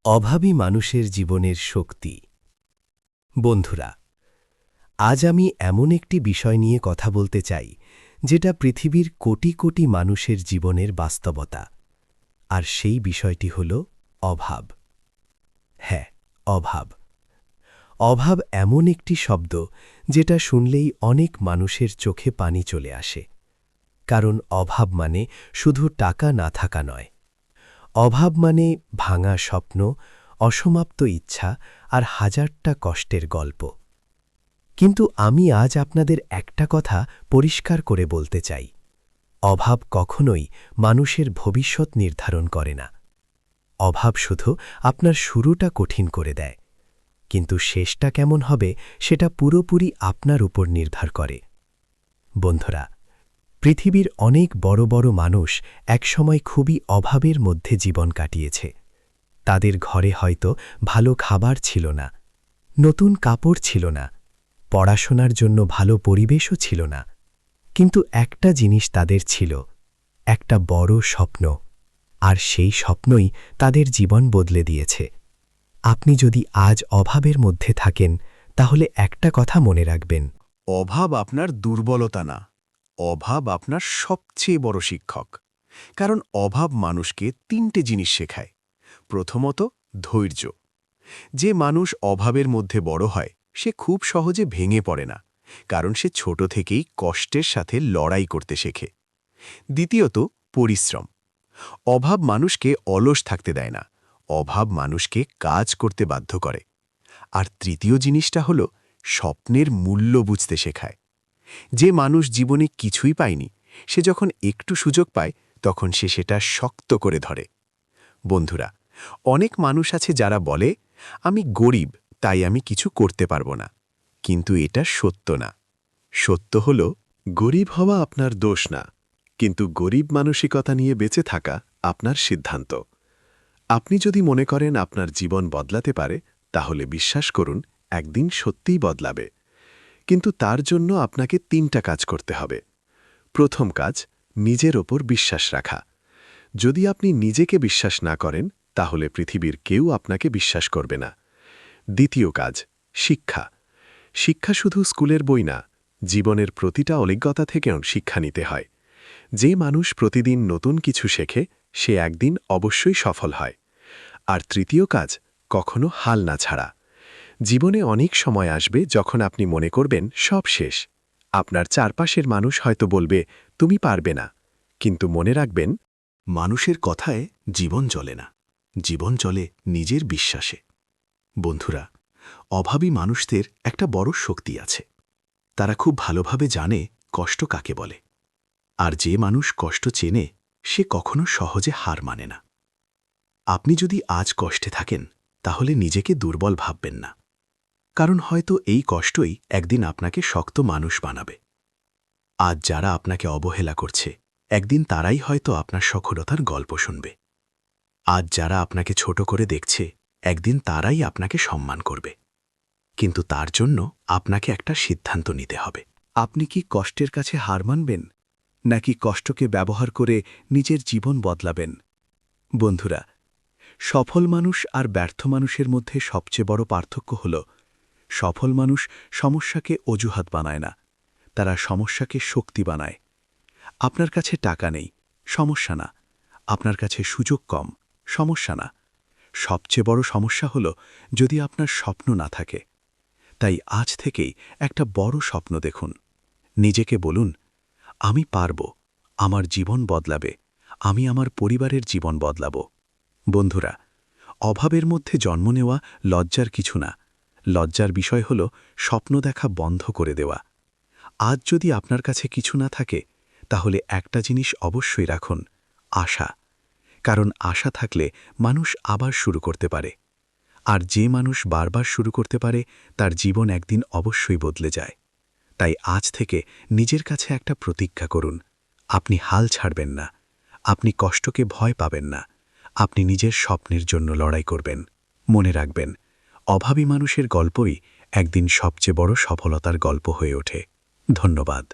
অভাবী মানুষের জীবনের শক্তি। বন্ধুরা, আজ আমি এমন একটি বিষয় নিয়ে কথা বলতে চাই যেটা পৃথিবীর কোটি কোটি মানুষের জীবনের বাস্তবতা, আর সেই বিষয়টি হল অভাব। হ্যাঁ, অভাব। অভাব এমন একটি শব্দ যেটা শুনলেই অনেক মানুষের চোখে পানি চলে আসে, কারণ অভাব মানে শুধু টাকা না থাকা নয়। অভাব মানে ভাঙা স্বপ্ন, অসমাপ্ত ইচ্ছা আর হাজারটা কষ্টের গল্প। কিন্তু আমি আজ আপনাদের একটা কথা পরিষ্কার করে বলতে চাই, অভাব কখনোই মানুষের ভবিষ্যৎ নির্ধারণ করে না। অভাব শুধু আপনার শুরুটা কঠিন করে দেয়, কিন্তু শেষটা কেমন হবে সেটা পুরোপুরি আপনার উপর নির্ভর করে। বন্ধুরা, পৃথিবীর অনেক বড় বড় মানুষ একসময় খুবই অভাবের মধ্যে জীবন কাটিয়েছে। তাদের ঘরে হয়তো ভালো খাবার ছিল না, নতুন কাপড় ছিল না, পড়াশোনার জন্য ভালো পরিবেশও ছিল না, কিন্তু একটা জিনিস তাদের ছিল, একটা বড় স্বপ্ন, আর সেই স্বপ্নই তাদের জীবন বদলে দিয়েছে। আপনি যদি আজ অভাবের মধ্যে থাকেন, তাহলে একটা কথা মনে রাখবেন, অভাব আপনার দুর্বলতা না, অভাব আপনার সবচেয়ে বড় শিক্ষক। কারণ অভাব মানুষকে তিনটে জিনিস শেখায়। প্রথমত, ধৈর্য। যে মানুষ অভাবের মধ্যে বড় হয় সে খুব সহজে ভেঙে পড়ে না, কারণ সে ছোট থেকেই কষ্টের সাথে লড়াই করতে শেখে। দ্বিতীয়ত, পরিশ্রম। অভাব মানুষকে অলস থাকতে দেয় না, অভাব মানুষকে কাজ করতে বাধ্য করে। আর তৃতীয় জিনিসটা হল স্বপ্নের মূল্য বুঝতে শেখায়। যে মানুষ জীবনে কিছুই পায়নি, সে যখন একটু সুযোগ পায় তখন সে সেটা শক্ত করে ধরে। বন্ধুরা, অনেক মানুষ আছে যারা বলে, আমি গরিব তাই আমি কিছু করতে পারবো না। কিন্তু এটা সত্য না। সত্য হল, গরিব হওয়া আপনার দোষ না, কিন্তু গরিব মানসিকতা নিয়ে বেঁচে থাকা আপনার সিদ্ধান্ত। আপনি যদি মনে করেন আপনার জীবন বদলাতে পারে, তাহলে বিশ্বাস করুন একদিন সত্যিই বদলাবে। কিন্তু তার জন্য আপনাকে তিনটা কাজ করতে হবে। প্রথম কাজ, নিজের ওপর বিশ্বাস রাখা। যদি আপনি নিজেকে বিশ্বাস না করেন, তাহলে পৃথিবীর কেউ আপনাকে বিশ্বাস করবে না। দ্বিতীয় কাজ, শিক্ষা। শিক্ষা শুধু স্কুলের বই না, জীবনের প্রতিটা অভিজ্ঞতা থেকেও শিক্ষা নিতে হয়। যে মানুষ প্রতিদিন নতুন কিছু শেখে, সে একদিন অবশ্যই সফল হয়। আর তৃতীয় কাজ, কখনো হাল না ছাড়া। জীবনে অনেক সময় আসবে যখন আপনি মনে করবেন সব শেষ। আপনার চারপাশের মানুষ হয়তো বলবে, তুমি পারবে না। কিন্তু মনে রাখবেন, মানুষের কথায় জীবন চলে না, জীবন চলে নিজের বিশ্বাসে। বন্ধুরা, অভাবী মানুষদের একটা বড় শক্তি আছে। তারা খুব ভালোভাবে জানে কষ্ট কাকে বলে। আর যে মানুষ কষ্ট চেনে, সে কখনো সহজে হার মানে না। আপনি যদি আজ কষ্টে থাকেন, তাহলে নিজেকে দুর্বল ভাববেন না, কারণ হয়তো এই কষ্টই একদিন আপনাকে শক্ত মানুষ বানাবে। আজ যারা আপনাকে অবহেলা করছে, একদিন তারাই হয়তো আপনার সফলতার গল্প শুনবে। আজ যারা আপনাকে ছোট করে দেখছে, একদিন তারাই আপনাকে সম্মান করবে। কিন্তু তার জন্য আপনাকে একটা সিদ্ধান্ত নিতে হবে। আপনি কি কষ্টের কাছে হার মানবেন, নাকি কষ্টকে ব্যবহার করে নিজের জীবন বদলাবেন? বন্ধুরা, সফল মানুষ আর ব্যর্থ মানুষের মধ্যে সবচেয়ে বড় পার্থক্য হল, সফল মানুষ সমস্যাকে অজুহাত বানায় না, তারা সমস্যাকে শক্তি বানায়। আপনার কাছে টাকা নেই, সমস্যা না। আপনার কাছে সুযোগ কম, সমস্যা না। সবচেয়ে বড় সমস্যা হল যদি আপনার স্বপ্ন না থাকে। তাই আজ থেকেই একটা বড় স্বপ্ন দেখুন। নিজেকে বলুন, আমি পারব, আমার জীবন বদলাবে, আমি আমার পরিবারের জীবন বদলাব। বন্ধুরা, অভাবের মধ্যে জন্ম নেওয়া লজ্জার কিছু না। লজ্জার বিষয় হল স্বপ্ন দেখা বন্ধ করে দেওয়া। আজ যদি আপনার কাছে কিছু না থাকে, তাহলে একটা জিনিস অবশ্যই রাখুন, আশা। কারণ আশা থাকলে মানুষ আবার শুরু করতে পারে। আর যে মানুষ বারবার শুরু করতে পারে, তার জীবন একদিন অবশ্যই বদলে যায়। তাই আজ থেকে নিজের কাছে একটা প্রতিজ্ঞা করুন, আপনি হাল ছাড়বেন না, আপনি কষ্টকে ভয় পাবেন না, আপনি নিজের স্বপ্নের জন্য লড়াই করবেন। মনে রাখবেন, অভাবী মানুষের গল্পই একদিন সবচেয়ে বড় সফলতার গল্প হয়ে ওঠে। ধন্যবাদ।